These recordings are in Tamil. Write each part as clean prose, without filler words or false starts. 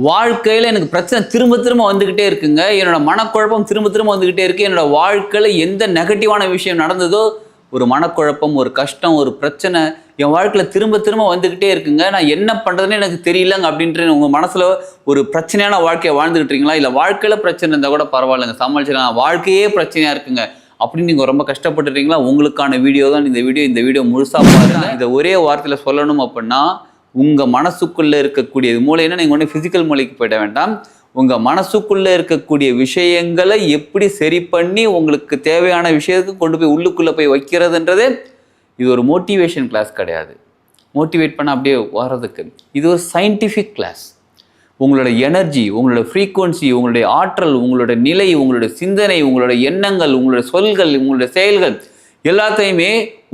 வாழ்க்கையில் எனக்கு பிரச்சனை திரும்ப திரும்ப வந்துக்கிட்டே இருக்குங்க. என்னோட மனக்குழப்பம் திரும்ப திரும்ப வந்துக்கிட்டே இருக்குது. என்னோட வாழ்க்கையில் எந்த நெகட்டிவான விஷயம் நடந்ததோ, ஒரு மனக்குழப்பம், ஒரு கஷ்டம், ஒரு பிரச்சனை என் வாழ்க்கையில் திரும்ப திரும்ப வந்துக்கிட்டே இருக்குங்க. நான் என்ன பண்ணுறதுன்னு எனக்கு தெரியலங்க அப்படின்ற உங்கள் மனசில் ஒரு பிரச்சனையான வாழ்க்கையை வாழ்ந்துக்கிட்டு இருக்கீங்களா? இல்லை வாழ்க்கையில் பிரச்சனை இருந்தால் கூட பரவாயில்லைங்க, சமாளிச்சிடலாம், வாழ்க்கையே பிரச்சனையாக இருக்குங்க அப்படின்னு நீங்கள் ரொம்ப கஷ்டப்பட்டுறீங்களா? உங்களுக்கான வீடியோ தான் இந்த வீடியோ முழுசாக பாருங்க. இதை ஒரே வார்த்தையில் சொல்லணும் அப்படின்னா, உங்கள் மனசுக்குள்ளே இருக்கக்கூடியது மூளைன்னா நீங்கள் ஒன்று ஃபிசிக்கல் மூளைக்கு போயிட வேண்டாம். உங்கள் மனசுக்குள்ளே இருக்கக்கூடிய விஷயங்களை எப்படி சரி பண்ணி உங்களுக்கு தேவையான விஷயத்துக்கு கொண்டு போய் உள்ளுக்குள்ளே போய் வைக்கிறதுன்றது இது ஒரு மோட்டிவேஷன் கிளாஸ் கிடையாது. மோட்டிவேட் பண்ண அப்படியே வர்றதுக்கு இது ஒரு சயின்டிஃபிக் கிளாஸ். உங்களோட எனர்ஜி, உங்களோட ஃப்ரீக்குவன்சி, உங்களுடைய ஆற்றல், உங்களோட நிலை, உங்களுடைய சிந்தனை, உங்களோட எண்ணங்கள், உங்களோட சொல்கள், உங்களுடைய செயல்கள் எல்லாத்தையுமே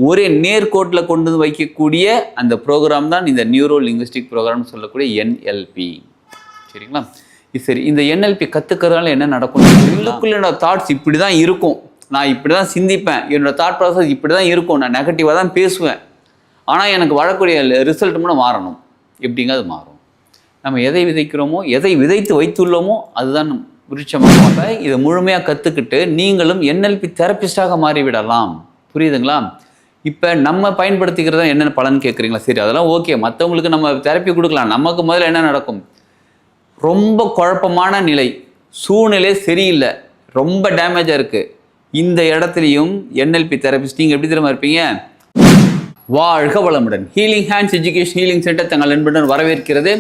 ஒரே நேர்கோட்டில் கொண்டு வந்து வைக்கக்கூடிய அந்த ப்ரோக்ராம் தான் இந்த நியூரோ லிங்குவிஸ்டிக் ப்ரோக்ராம்னு சொல்லக்கூடிய என்எல்பி. சரிங்களா? சரி, இந்த என்எல்பி கற்றுக்கிறதுனால என்ன நடக்கும்? உள்ளுக்குள்ள என்னோட தாட்ஸ் இப்படி தான் இருக்கும், நான் இப்படி தான் சிந்திப்பேன், என்னோட தாட் ப்ராசஸ் இப்படி தான் இருக்கும், நான் நெகட்டிவாக தான் பேசுவேன், ஆனால் எனக்கு வரக்கூடிய ரிசல்ட் மட்டும் மாறணும். எப்படிங்க அது மாறும்? நம்ம எதை விதைக்கிறோமோ, எதை விதைத்து வைத்துள்ளோமோ அதுதான் விருட்சமாக. இதை முழுமையாக கற்றுக்கிட்டு நீங்களும் என்எல்பி தெரபிஸ்டாக மாறிவிடலாம். புரியுதுங்களா? இப்போ நம்ம பயன்படுத்திக்கிறதா என்னென்ன பலன் கேட்குறீங்களா? சரி, அதெல்லாம் ஓகே, மற்றவங்களுக்கு நம்ம தெரப்பி கொடுக்கலாம். நமக்கு முதல்ல என்ன நடக்கும்? ரொம்ப குழப்பமான நிலை, சூழ்நிலை சரியில்லை, ரொம்ப டேமேஜாக இருக்குது. இந்த இடத்துலையும் என்எல்பி தெரபிஸ்ட் நீங்கள் எப்படி தெரியுமா இருப்பீங்க? வாழ்க வளமுடன். Healing hands education healing centre தங்கள் அன்புடன் வரவேற்கிறது.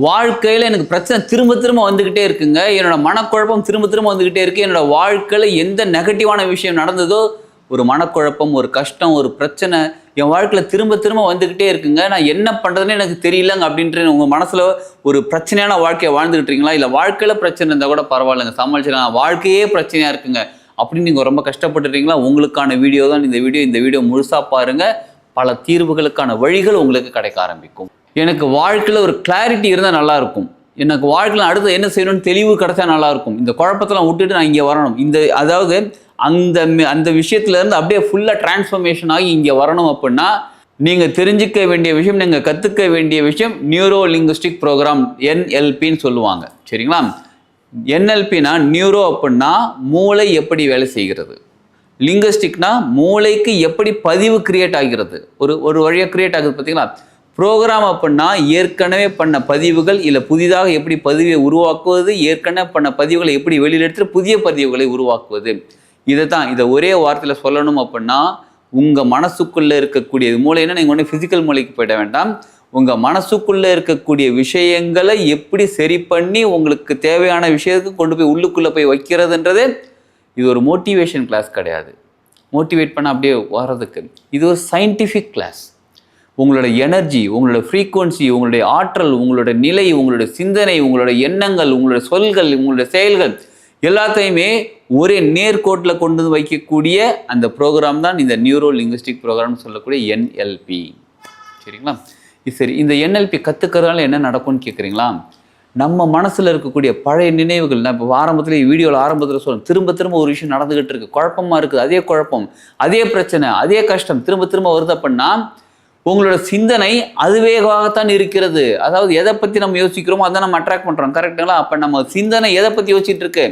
வாழ்க்கையில் எனக்கு பிரச்சனை திரும்ப திரும்ப வந்துக்கிட்டே இருக்குங்க. என்னோட மனக்குழப்பம் திரும்ப திரும்ப வந்துக்கிட்டே இருக்குது. என்னோட வாழ்க்கையில் எந்த நெகட்டிவான விஷயம் நடந்ததோ, ஒரு மனக்குழப்பம், ஒரு கஷ்டம், ஒரு பிரச்சனை என் வாழ்க்கையில் திரும்ப திரும்ப வந்துக்கிட்டே இருக்குங்க. நான் என்ன பண்ணுறதுன்னு எனக்கு தெரியலங்க அப்படின்ற உங்கள் மனசில் ஒரு பிரச்சனையான வாழ்க்கையை வாழ்ந்துக்கிட்டு இருக்கீங்களா? இல்லை வாழ்க்கையில் பிரச்சனை இருந்தால் கூட பரவாயில்லைங்க, சமாளிச்சிடலாம், வாழ்க்கையே பிரச்சனையாக இருக்குங்க அப்படின்னு நீங்கள் ரொம்ப கஷ்டப்பட்டுறீங்களா? உங்களுக்கான வீடியோ தான் இந்த வீடியோ முழுசாக பாருங்கள். பல தீர்வுகளுக்கான வழிகள் உங்களுக்கு கிடைக்க ஆரம்பிக்கும். எனக்கு வாழ்க்கையில் ஒரு கிளாரிட்டி இருந்தால் நல்லாயிருக்கும், எனக்கு வாழ்க்கையில் அடுத்து என்ன செய்யணும்னு தெளிவு கிடைச்சா நல்லாயிருக்கும், இந்த குழப்பத்தெல்லாம் விட்டுட்டு நான் இங்கே வரணும், அதாவது அந்த விஷயத்துலேருந்து அப்படியே ஃபுல்லாக டிரான்ஸ்ஃபர்மேஷன் ஆகி இங்கே வரணும் அப்படின்னா நீங்கள் தெரிஞ்சிக்க வேண்டிய விஷயம், நீங்கள் கற்றுக்க வேண்டிய விஷயம் நியூரோ லிங்குவிஸ்டிக் ப்ரோக்ராம் என்எல்பின்னு சொல்லுவாங்க. சரிங்களா? என்எல்பினா நியூரோ அப்படின்னா மூளை எப்படி வேலை செய்கிறது, லிங்குவிஸ்டிக்னா மூளைக்கு எப்படி பதிவு கிரியேட் ஆகிறது, ஒரு வழியாக கிரியேட் ஆகுது. பார்த்தீங்களா? ப்ரோக்ராம் அப்படின்னா ஏற்கனவே பண்ண பதிவுகள் இல்லை புதிதாக எப்படி பதிவை உருவாக்குவது, ஏற்கனவே பண்ண பதிவுகளை எப்படி வெளியில் எடுத்துட்டு புதிய பதிவுகளை உருவாக்குவது. இதை ஒரே வார்த்தையில் சொல்லணும் அப்படின்னா, உங்கள் மனசுக்குள்ளே இருக்கக்கூடியது மூளைன்னா நீங்கள் ஒன்று ஃபிசிக்கல் மூளைக்கு போயிட வேண்டாம். உங்கள் மனசுக்குள்ளே இருக்கக்கூடிய விஷயங்களை எப்படி சரி பண்ணி உங்களுக்கு தேவையான விஷயத்துக்கு கொண்டு போய் உள்ளுக்குள்ளே போய் வைக்கிறதுன்றது இது ஒரு மோட்டிவேஷன் கிளாஸ் கிடையாது. மோட்டிவேட் பண்ண அப்படியே வர்றதுக்கு இது ஒரு சயின்டிஃபிக் கிளாஸ். உங்களோட எனர்ஜி, உங்களோட ஃப்ரீக்குவன்சி, உங்களுடைய ஆற்றல், உங்களோட நிலை, உங்களோட சிந்தனை, உங்களோட எண்ணங்கள், உங்களோட சொல்கள், உங்களோட செயல்கள் எல்லாத்தையுமே ஒரே நேர்கோட்டில் கொண்டு வந்து வைக்கக்கூடிய அந்த ப்ரோக்ராம் தான் இந்த நியூரோ லிங்குவிஸ்டிக் ப்ரோக்ராம்னு சொல்லக்கூடிய என்எல்பி. சரிங்களா? சரி, இந்த என்எல்பி கற்றுக்கிறதுனால என்ன நடக்கும்னு கேட்குறீங்களா? நம்ம மனசில் இருக்கக்கூடிய பழைய நினைவுகள், நான் இப்போ வீடியோவில் ஆரம்பத்தில் சொல்கிறேன், திரும்ப திரும்ப ஒரு விஷயம் நடந்துகிட்டு இருக்குது, குழப்பமாக இருக்குது, அதே குழப்பம், அதே பிரச்சனை, அதே கஷ்டம் திரும்ப திரும்ப வருது அப்படின்னா உங்களோட சிந்தனை அதுவேகத்தான் இருக்கிறது. அதாவது எதை பற்றி நம்ம யோசிக்கிறோமோ அதை நம்ம அட்ராக்ட் பண்ணுறோம். கரெக்டுங்களா? அப்போ நம்ம சிந்தனை எதை பற்றி யோசிச்சுட்டு இருக்கு?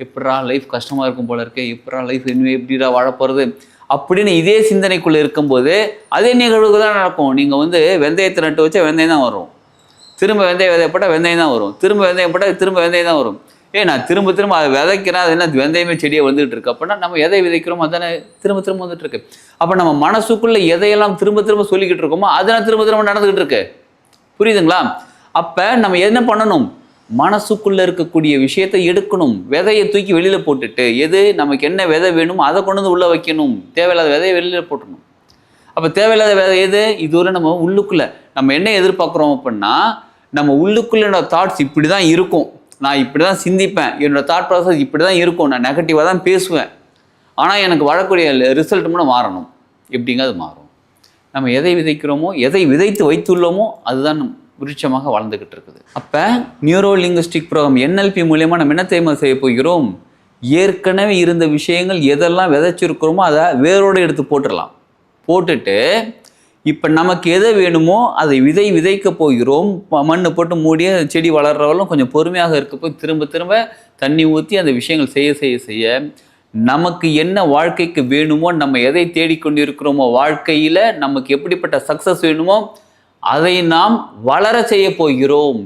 எப்படா லைஃப் கஷ்டமாக இருக்கும் போல இருக்கு, எப்படா லைஃப் இனிமேல் எப்படிடா வாழப்போகிறது அப்படின்னு இதே சிந்தனைக்குள்ளே இருக்கும்போது அதே நிகழ்வுக்கு தான் நடக்கும். நீங்கள் வெந்தயத்தை நட்டு வச்சா வெந்தயம் தான் வரும், திரும்ப வெந்தயம் விதைப்பட்டால் வெந்தயம் தான் வரும், திரும்ப வெந்தயம் போட்டால் திரும்ப வெந்தயம் தான் வரும். நான் திரும்ப திரும்ப அதை விதைக்கிறேன், அது என்ன வெந்தயமே செடியை வந்துகிட்டு இருக்கு அப்படின்னா நம்ம எதை விதைக்கிறோமோ அதானே திரும்ப திரும்ப வந்துட்டு இருக்கு. அப்போ நம்ம மனசுக்குள்ளே எதையெல்லாம் திரும்ப திரும்ப சொல்லிக்கிட்டு இருக்கோமோ அதெல்லாம் திரும்ப திரும்ப நடந்துகிட்டு இருக்கு. புரியுதுங்களா? அப்போ நம்ம என்ன பண்ணணும்? மனசுக்குள்ளே இருக்கக்கூடிய விஷயத்தை எடுக்கணும், விதையை தூக்கி வெளியில் போட்டுட்டு எது நமக்கு என்ன விதை வேணுமோ அதை கொண்டு வந்து உள்ளே வைக்கணும், தேவையில்லாத விதையை வெளியில் போட்டணும். அப்போ தேவையில்லாத விதை எது? இதுவரை நம்ம உள்ளுக்குள்ளே நம்ம என்ன எதிர்பார்க்குறோம் அப்படின்னா, நம்ம உள்ளுக்குள்ளே தாட்ஸ் இப்படி தான் இருக்கும், நான் இப்படி தான் சிந்திப்பேன், என்னோட தாட் ப்ராசஸ் இப்படி தான் இருக்கும், நான் நெகட்டிவாக தான் பேசுவேன், ஆனால் எனக்கு வரக்கூடிய ரிசல்ட் மட்டும் மாறணும். எப்படிங்க அது மாறும்? நம்ம எதை விதைக்கிறோமோ, எதை விதைத்து வைத்துள்ளோமோ அதுதான் விருட்சமாக வளர்ந்துக்கிட்டு இருக்குது. அப்போ நியூரோ லிங்குவிஸ்டிக் ப்ரோக்ராம் என்எல்பி மூலயமா நம்ம என்ன தேர்வு செய்ய போகிறோம்? ஏற்கனவே இருந்த விஷயங்கள் எதெல்லாம் விதைச்சிருக்கிறோமோ அதை வேரோடு எடுத்து போட்டுடலாம். போட்டுட்டு இப்போ நமக்கு எதை வேணுமோ அதை விதைக்க போகிறோம். மண்ணு போட்டு மூடிய செடி வளர்றவங்களும் கொஞ்சம் பொறுமையாக இருக்கப்போ திரும்ப திரும்ப தண்ணி ஊற்றி அந்த விஷயங்கள் செய்ய நமக்கு என்ன வாழ்க்கைக்கு வேணுமோ, நம்ம எதை தேடிக்கொண்டிருக்கிறோமோ, வாழ்க்கையில் நமக்கு எப்படிப்பட்ட சக்ஸஸ் வேணுமோ அதை நாம் வளர செய்ய போகிறோம்.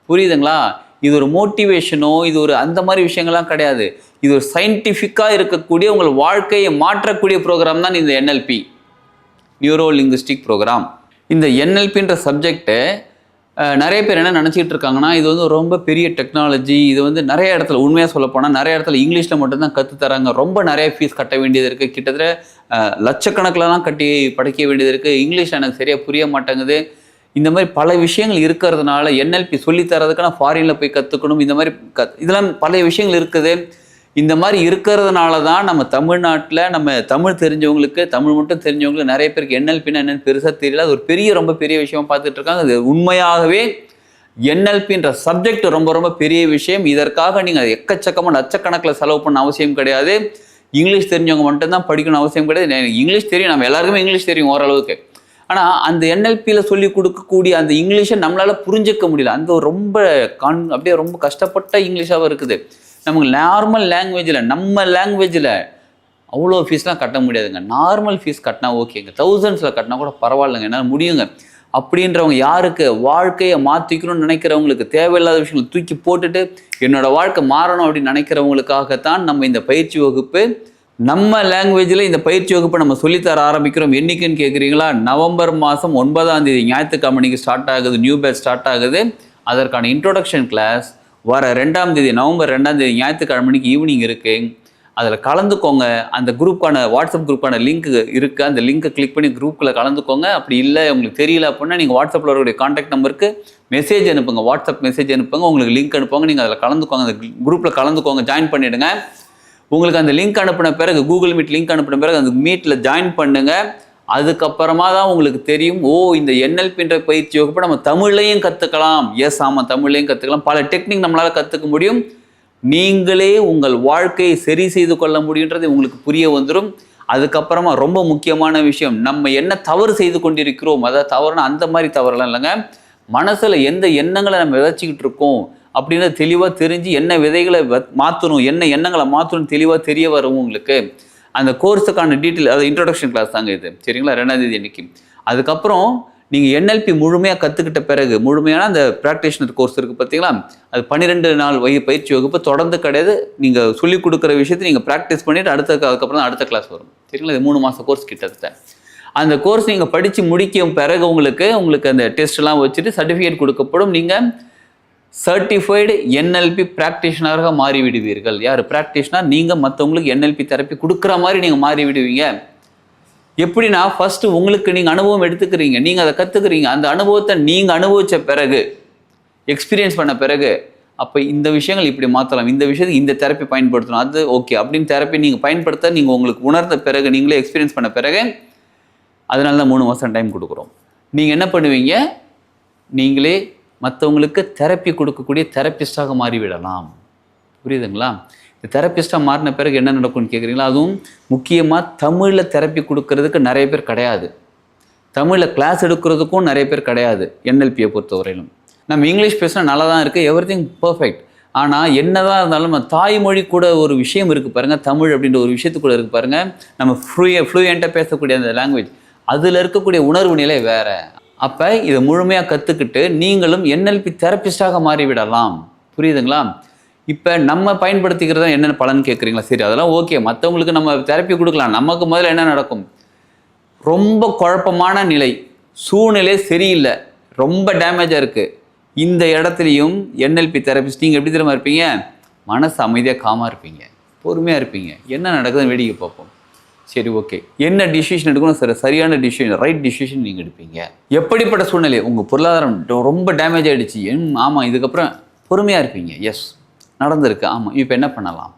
புரியுதுங்களா? இது ஒரு மோட்டிவேஷனோ இது ஒரு அந்த மாதிரி விஷயங்கள்லாம் கிடையாது. இது ஒரு சயின்டிஃபிக்காக இருக்கக்கூடிய உங்கள் வாழ்க்கையை மாற்றக்கூடிய ப்ரோக்ராம் தான் இந்த என்எல்பி, நியூரோ லிங்குஸ்டிக் ப்ரோக்ராம். இந்த என்எல்பின்ற சப்ஜெக்டை நிறைய பேர் என்ன நினச்சிக்கிட்டு இருக்காங்கன்னா, இது வந்து ரொம்ப பெரிய டெக்னாலஜி. இது வந்து நிறைய இடத்துல உண்மையாக சொல்லப்போனால் நிறைய இடத்துல இங்கிலீஷில் மட்டும்தான் கற்றுத்தராங்க. ரொம்ப நிறைய ஃபீஸ் கட்ட வேண்டியது இருக்குது. கிட்டத்தட்ட லட்சக்கணக்கிலலாம் கட்டி படிக்க வேண்டியது இருக்குது. இங்கிலீஷ் எனக்கு சரியாக புரிய மாட்டேங்குது. இந்த மாதிரி பல விஷயங்கள் இருக்கிறதுனால என்எல்பி சொல்லித்தரதுக்கான ஃபாரினில் போய் கற்றுக்கணும். இந்த மாதிரி இதெல்லாம் பல விஷயங்கள் இருக்குது. இந்த மாதிரி இருக்கிறதுனால தான் நம்ம தமிழ்நாட்டில் நம்ம தமிழ் தெரிஞ்சவங்களுக்கு, தமிழ் மட்டும் தெரிஞ்சவங்களுக்கு நிறைய பேருக்கு என்எல்பின்னா என்னென்னு பெருசாக தெரியல. அது ஒரு ரொம்ப பெரிய விஷயமா பார்த்துட்டு இருக்காங்க. அது உண்மையாகவே என்எல்பின்ற சப்ஜெக்ட் ரொம்ப ரொம்ப பெரிய விஷயம். இதற்காக நீங்கள் எக்கச்சக்கமாக லட்சக்கணக்கில் செலவு பண்ண அவசியம் கிடையாது. இங்கிலீஷ் தெரிஞ்சவங்க மட்டும்தான் படிக்கணும் அவசியம் கிடையாது. இங்கிலீஷ் தெரியும், நம்ம எல்லாருக்குமே இங்கிலீஷ் தெரியும் ஓரளவுக்கு. ஆனால் அந்த என்எல்பியில் சொல்லி கொடுக்கக்கூடிய அந்த இங்கிலீஷை நம்மளால் புரிஞ்சிக்க முடியல. அந்த ரொம்ப அப்படியே ரொம்ப கஷ்டப்பட்ட இங்கிலீஷாகவும் இருக்குது. நமக்கு நார்மல் லாங்குவேஜில், நம்ம லாங்குவேஜில் அவ்வளோ ஃபீஸ்லாம் கட்ட முடியாதுங்க. நார்மல் ஃபீஸ் கட்டினா ஓகேங்க, தௌசண்ட்ஸில் கட்டினா கூட பரவாயில்லைங்க, என்னால் முடியுங்க அப்படின்றவங்க, யாருக்கு வாழ்க்கையை மாற்றிக்கணும்னு நினைக்கிறவங்களுக்கு, தேவையில்லாத விஷயங்களை தூக்கி போட்டுட்டு என்னோடய வாழ்க்கை மாறணும் அப்படின்னு நினைக்கிறவங்களுக்காகத்தான் நம்ம இந்த பயிற்சி வகுப்பு, நம்ம லாங்குவேஜில் இந்த பயிற்சி வகுப்பை நம்ம சொல்லித்தர ஆரம்பிக்கிறோம். என்றைக்குன்னு கேட்குறீங்களா? நவம்பர் மாதம் 9ஆம் தேதி ஞாயிற்றுக்கிழமைக்கு ஸ்டார்ட் ஆகுது. நியூ பேட்ச் ஸ்டார்ட் ஆகுது. அதற்கான இன்ட்ரோடக்ஷன் கிளாஸ் வர 2ஆம் தேதி, நவம்பர் 2ஆம் தேதி ஞாயிற்றுக்கிழமைக்கு ஈவினிங் இருக்குது. அதில் கலந்துக்கோங்க. அந்த குரூப்புக்கான வாட்ஸ்அப் குரூப்புக்கான லிங்க் இருக்குது. அந்த லிங்க்கை கிளிக் பண்ணி குரூப்பில் கலந்துக்கோங்க. அப்படி இல்லை உங்களுக்கு தெரியல அப்படின்னா நீங்கள் வாட்ஸ்அப்பில் வரக்கூடிய கான்டாக்ட் நம்பருக்கு மெசேஜ் அனுப்புங்க, வாட்ஸ்அப் மெசேஜ் அனுப்புங்க, உங்களுக்கு லிங்க் அனுப்புவாங்க. நீங்கள் அதில் கலந்துக்கோங்க, அந்த குரூப்பில் கலந்துக்கோங்க, ஜாயின் பண்ணிவிடுங்க. உங்களுக்கு அந்த லிங்க் அனுப்பின பிறகு, கூகுள் மீட் லிங்க் அனுப்பின பிறகு அந்த மீட்டில் ஜாயின் பண்ணுங்கள். அதுக்கப்புறமா தான் உங்களுக்கு தெரியும், ஓ இந்த என்எல்பின்ற பயிற்சி வகுப்பு நம்ம தமிழ்லையும் கற்றுக்கலாம். எஸ், ஆமாம், தமிழ்லையும் கற்றுக்கலாம். பல டெக்னிக் நம்மளால் கற்றுக்க முடியும். நீங்களே உங்கள் வாழ்க்கையை சரி செய்து கொள்ள முடியுன்றது உங்களுக்கு புரிய வந்துடும். அதுக்கப்புறமா ரொம்ப முக்கியமான விஷயம், நம்ம என்ன தவறு செய்து கொண்டிருக்கிறோம், அதாவது தவறுனா அந்த மாதிரி தவறுலாம் இல்லைங்க, மனசில் எந்த எண்ணங்களை நம்ம விதைச்சிக்கிட்டு இருக்கோம் அப்படின்னு தெளிவாக தெரிஞ்சு என்ன விதைகளை மாற்றணும், என்ன எண்ணங்களை மாற்றணும் தெளிவாக தெரிய வரும் உங்களுக்கு. அந்த கோர்ஸுக்கான டீட்டெயில், அது இன்ட்ரோடக்ஷன் கிளாஸ் தாங்க இது, சரிங்களா? 2ஆம் தேதி அன்னைக்கு. அதுக்கப்புறம் நீங்கள் என்எல்பி முழுமையாக கற்றுக்கிட்ட பிறகு, முழுமையான அந்த ப்ராக்டிஷனர் கோர்ஸ் இருக்குது பார்த்தீங்களா, அது 12 நாள் பயிற்சி வகுப்பு தொடர்ந்து கிடையாது. நீங்கள் சொல்லிக் கொடுக்குற விஷயத்தை நீங்கள் ப்ராக்டிஸ் பண்ணிவிட்டு அதுக்கப்புறம் தான் அடுத்த கிளாஸ் வரும், சரிங்களா? இது 3 மாத கோர்ஸ் கிட்டத்தட்ட. அந்த கோர்ஸ் நீங்கள் படித்து முடிக்க பிறகு உங்களுக்கு அந்த டெஸ்ட்லாம் வச்சுட்டு சர்டிஃபிகேட் கொடுக்கப்படும். நீங்கள் சர்டிஃபைடு என்எல்பி ப்ராக்டிஷனராக மாறிவிடுவீர்கள். யார் ப்ராக்டிஷனர்? நீங்கள் மற்றவங்களுக்கு என்எல்பி தெரப்பி கொடுக்குற மாதிரி நீங்கள் மாறிவிடுவீங்க. எப்படின்னா, ஃபஸ்ட்டு உங்களுக்கு நீங்கள் அனுபவம் எடுத்துக்கிறீங்க, நீங்கள் அதை கற்றுக்குறீங்க. அந்த அனுபவத்தை நீங்கள் அனுபவித்த பிறகு, எக்ஸ்பீரியன்ஸ் பண்ண பிறகு, அப்போ இந்த விஷயங்கள் இப்படி மாற்றலாம், இந்த விஷயத்துக்கு இந்த தெரப்பி பயன்படுத்தணும், அது ஓகே அப்படின்னு தெரப்பி நீங்கள் பயன்படுத்த நீங்கள் உங்களுக்கு உணர்ந்த பிறகு, நீங்களே எக்ஸ்பீரியன்ஸ் பண்ண பிறகு, அதனால தான் 3 மாதம் டைம் கொடுக்குறோம். நீங்கள் என்ன பண்ணுவீங்க? நீங்களே மற்றவங்களுக்கு தெரப்பி கொடுக்கக்கூடிய தெரப்பிஸ்டாக மாறிவிடலாம். புரியுதுங்களா? இந்த தெரப்பிஸ்டாக மாறின பிறகு என்ன நடக்கும்னு கேட்குறீங்களா? அதுவும் முக்கியமாக தமிழில் தெரப்பி கொடுக்கறதுக்கு நிறைய பேர் கிடையாது. தமிழில் கிளாஸ் எடுக்கிறதுக்கும் நிறைய பேர் கிடையாது. என்எல்பியை பொறுத்தவரையிலும் நம்ம இங்கிலீஷ் பேசினா நல்லா தான் இருக்குது, எவ்ரிதிங் பர்ஃபெக்ட். ஆனால் என்ன தான் இருந்தாலும் நம்ம தாய்மொழி கூட ஒரு விஷயம் இருக்குது பாருங்கள், தமிழ் அப்படின்ற ஒரு விஷயத்து கூட இருக்குது பாருங்கள். நம்ம ஃப்ளூயண்ட்டாக பேசக்கூடிய அந்த லாங்குவேஜ், அதில் இருக்கக்கூடிய உணர்வு நிலை வேறு. அப்போ இதை முழுமையாக கற்றுக்கிட்டு நீங்களும் என்எல்பி தெரப்பிஸ்டாக மாறிவிடலாம். புரியுதுங்களா? இப்போ நம்ம பயன்படுத்திக்கிறதா என்னென்ன பலன் கேட்குறீங்களா? சரி, அதெல்லாம் ஓகே, மற்றவங்களுக்கு நம்ம தெரப்பி கொடுக்கலாம். நமக்கு முதல்ல என்ன நடக்கும்? ரொம்ப குழப்பமான நிலை, சூழ்நிலை சரியில்லை, ரொம்ப டேமேஜாக இருக்குது. இந்த இடத்துலையும் என்எல்பி தெரப்பிஸ்ட் நீங்கள் எப்படி தெரியுமா இருப்பீங்க? மனசு அமைதியாக காமாக இருப்பீங்க, பொறுமையாக இருப்பீங்க. என்ன நடக்குதுன்னு வேடிக்கை பார்ப்போம். சரி, ஓகே, என்ன டிசிஷன் எடுக்கணும், சரியான டிசிஷன், ரைட் டிசிஷன் நீங்கள் எடுப்பீங்க. எப்படிப்பட்ட சூழ்நிலை, உங்கள் பொருளாதாரம் ரொம்ப டேமேஜ் ஆகிடுச்சு, ஆமாம், இதுக்கப்புறம் பொறுமையாக இருப்பீங்க. எஸ், நடந்திருக்கு, ஆமாம், இப்போ என்ன பண்ணலாம்,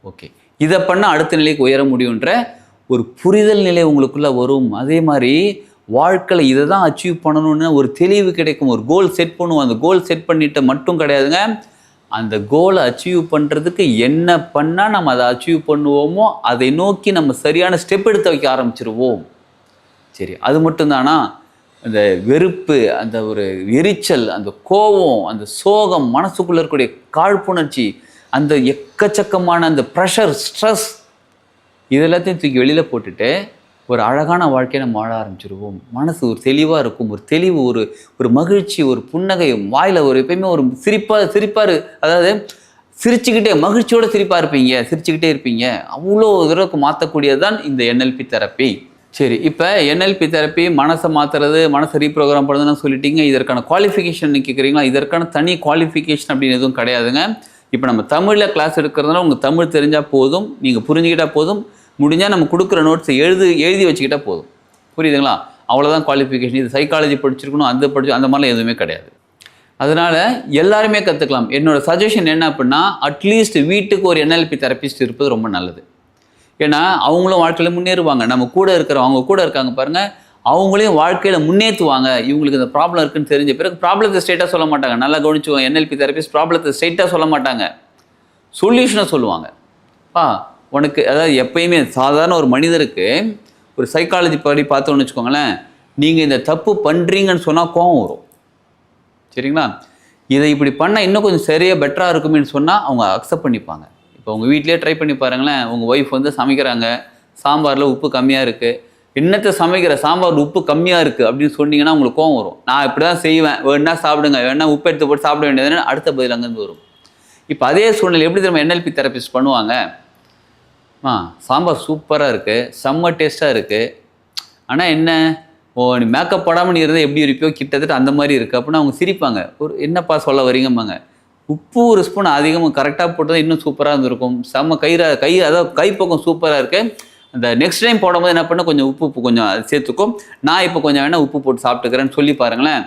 ஓகே, இதை பண்ணால் அடுத்த நிலைக்கு உயர முடியுன்ற ஒரு புரிதல் நிலை உங்களுக்குள்ளே வரும். அதே மாதிரி வாழ்க்கையில் இதை தான் அச்சீவ் பண்ணணும்னு ஒரு தெளிவு கிடைக்கும். ஒரு கோல் செட் பண்ணுவோம். அந்த கோல் செட் பண்ணிட்டு மட்டும் கிடையாதுங்க, அந்த கோலை அச்சீவ் பண்ணுறதுக்கு என்ன பண்ணால் நம்ம அதை அச்சீவ் பண்ணுவோமோ அதை நோக்கி நம்ம சரியான ஸ்டெப் எடுத்து வைக்க ஆரம்பிச்சிருவோம். சரி, அது மட்டும்தானா? அந்த வெறுப்பு, அந்த ஒரு எரிச்சல், அந்த கோபம், அந்த சோகம், மனசுக்குள்ள இருக்கக்கூடிய காழ்ப்புணர்ச்சி, அந்த எக்கச்சக்கமான அந்த ப்ரெஷர், ஸ்ட்ரெஸ், இது எல்லாத்தையும் தூக்கி வெளியில் போட்டுட்டு ஒரு அழகான வாழ்க்கையை நம்ம வாழ ஆரம்பிச்சிருவோம். மனசு ஒரு தெளிவாக இருக்கும், ஒரு தெளிவு, ஒரு மகிழ்ச்சி, ஒரு புன்னகை, வாயில் ஒரு எப்பயுமே ஒரு சிரிப்பாக அதாவது சிரிச்சுக்கிட்டே மகிழ்ச்சியோட சிரிப்பாக இருப்பீங்க, சிரிச்சுக்கிட்டே இருப்பீங்க. அவ்வளோ தூரத்துக்கு மாற்றக்கூடியது தான் இந்த என்எல்பி தெரப்பி. சரி, இப்போ என்எல்பி தெரப்பி மனசை மாற்றுறது, மனசை ரீப்ரோக்ராம் பண்ணுறதுன்னு சொல்லிட்டீங்க. இதற்கான குவாலிஃபிகேஷன் கேட்குறீங்களா? இதற்கான தனி குவாலிஃபிகேஷன் அப்படின்னு எதுவும் கிடையாதுங்க. இப்போ நம்ம தமிழில் கிளாஸ் எடுக்கிறதுனால உங்களுக்கு தமிழ் தெரிஞ்சால் போதும், நீங்கள் புரிஞ்சுக்கிட்டால் போதும், முடிஞ்சால் நம்ம கொடுக்குற நோட்ஸை எழுதி வச்சுக்கிட்டால் போதும். புரியுதுங்களா? அவ்வளோதான் குவாலிஃபிகேஷன். இது சைக்காலஜி படிச்சிருக்கணும், அந்த மாதிரிலாம் எதுவுமே கிடையாது. அதனால் எல்லாருமே கற்றுக்கலாம். என்னோட சஜஷன் என்ன அப்படின்னா, அட்லீஸ்ட் வீட்டுக்கு ஒரு என்எல்பி தெரப்பிஸ்ட் இருப்பது ரொம்ப நல்லது. ஏன்னா அவங்களும் வாழ்க்கையில் முன்னேறுவாங்க. நம்ம கூட அவங்க கூட இருக்காங்க பாருங்கள், அவங்களையும் வாழ்க்கையில் முன்னேற்றுவாங்க. இவங்களுக்கு இந்த ப்ராப்ளம் இருக்குன்னு தெரிஞ்ச பிறகு ப்ராப்ளத்தை ஸ்ட்ரெயிட்டாக சொல்ல மாட்டாங்க. நல்லா கவனிச்சுவாங்க. என்எல்பி தெரப்பிஸ்ட் ப்ராப்ளத்தை ஸ்ட்ரெயிட்டாக சொல்ல மாட்டாங்க, சொல்யூஷனை சொல்லுவாங்க. உனக்கு அதாவது எப்பயுமே சாதாரண ஒரு மனிதருக்கு ஒரு சைக்காலஜி படி பார்த்தோன்னு வச்சுக்கோங்களேன், நீங்கள் இந்த தப்பு பண்ணுறீங்கன்னு சொன்னால் கோவம் வரும். சரிங்களா? இதை இப்படி பண்ணால் இன்னும் கொஞ்சம் சரியாக பெட்டராக இருக்குமேன்னு சொன்னால் அவங்க அக்செப்ட் பண்ணிப்பாங்க. இப்போ உங்கள் வீட்டிலே ட்ரை பண்ணி பாருங்களேன். உங்கள் ஒய்ஃப் வந்து சமைக்கிறாங்க, சாம்பாரில் உப்பு கம்மியாக இருக்குது, என்னத்தை சமைக்கிற சாம்பார் உப்பு கம்மியாக இருக்குது அப்படின்னு சொன்னீங்கன்னா உங்களுக்கு கோவம் வரும். நான் இப்படி தான் செய்வேன், வேணா சாப்பிடுங்க, வேணா உப்பு எடுத்து போட்டு சாப்பிட வேண்டியதுன்னு அடுத்த பதில் அங்கேருந்து வரும். இப்போ அதே சூழ்நிலை எப்படி நம்ம என்எல்பி தெரப்பிஸ்ட் பண்ணுவாங்க? சாம்பார் சூப்பராக இருக்குது, செம்ம டேஸ்ட்டாக இருக்குது, ஆனால் என்ன நீ மேக்கப் போடாமல் நீ இருந்தால் எப்படி இருப்பியோ கிட்டத்தட்ட அந்த மாதிரி இருக்குது அப்படின்னா அவங்க சிரிப்பாங்க. என்னப்பா சொல்ல வரீங்கம்பாங்க. உப்பு ஒரு ஸ்பூன் அதிகமாக கரெக்டாக போட்டது இன்னும் சூப்பராக இருந்திருக்கும், செம்ம அதாவது கைப்பக்கம் சூப்பராக இருக்குது, அந்த நெக்ஸ்ட் டைம் போடும்போது என்ன பண்ண கொஞ்சம் உப்பு கொஞ்சம் சேர்த்துக்கும், நான் இப்போ கொஞ்சம் வேணால் உப்பு போட்டு சாப்பிட்டுக்கிறேன்னு சொல்லி பாருங்களேன்.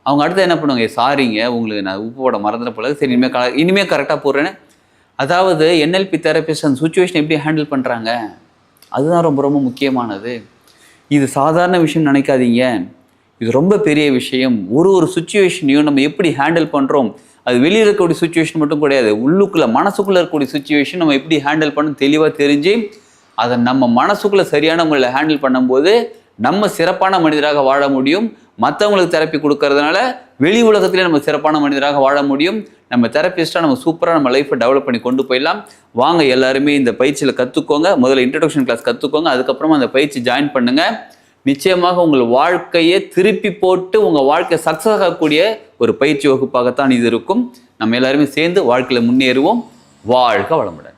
அவங்க அடுத்து என்ன பண்ணுவாங்க, சாரிங்க உங்களுக்கு நான் உப்பு போட மறந்துட போல, சரி இனிமேல் கரெக்டாக போடுறேன்னு. அதாவது என்எல்பி தெரப்பிஸ்ட் அந்த சுச்சுவேஷன் எப்படி ஹேண்டில் பண்ணுறாங்க, அதுதான் ரொம்ப ரொம்ப முக்கியமானது. இது சாதாரண விஷயம் நினைக்காதீங்க, இது ரொம்ப பெரிய விஷயம். ஒரு சுச்சுவேஷனையும் நம்ம எப்படி ஹேண்டில் பண்ணுறோம், அது வெளியில் இருக்கக்கூடிய சுச்சுவேஷன் மட்டும் கிடையாது, உள்ளுக்குள்ளே மனசுக்குள்ளே இருக்கக்கூடிய சுச்சுவேஷன் நம்ம எப்படி ஹேண்டில் பண்ண தெளிவாக தெரிஞ்சு அதை நம்ம மனசுக்குள்ளே சரியான முறையில் ஹேண்டில் பண்ணும்போது நம்ம சிறப்பான மனிதராக வாழ முடியும். மற்றவங்களுக்கு தெரப்பி கொடுக்கறதுனால வெளி உலகத்திலே நம்ம சிறப்பான மனிதராக வாழ முடியும். நம்ம தெரப்பிஸ்ட்டாக நம்ம சூப்பராக நம்ம லைஃப்பை டெவலப் பண்ணி கொண்டு போயிடலாம். வாங்க எல்லாருமே இந்த பயிற்சியில் கற்றுக்கோங்க. முதல்ல இன்ட்ரடக்ஷன் கிளாஸ் கற்றுக்கோங்க, அதுக்கப்புறமா அந்த பயிற்சி ஜாயின் பண்ணுங்கள். நிச்சயமாக உங்கள் வாழ்க்கையை திருப்பி போட்டு உங்கள் வாழ்க்கையை சக்ஸஸ் ஆகக்கூடிய ஒரு பயிற்சி வகுப்பாகத்தான் இது இருக்கும். நம்ம எல்லாருமே சேர்ந்து வாழ்க்கையில் முன்னேறுவோம். வாழ்க வளமுடன்.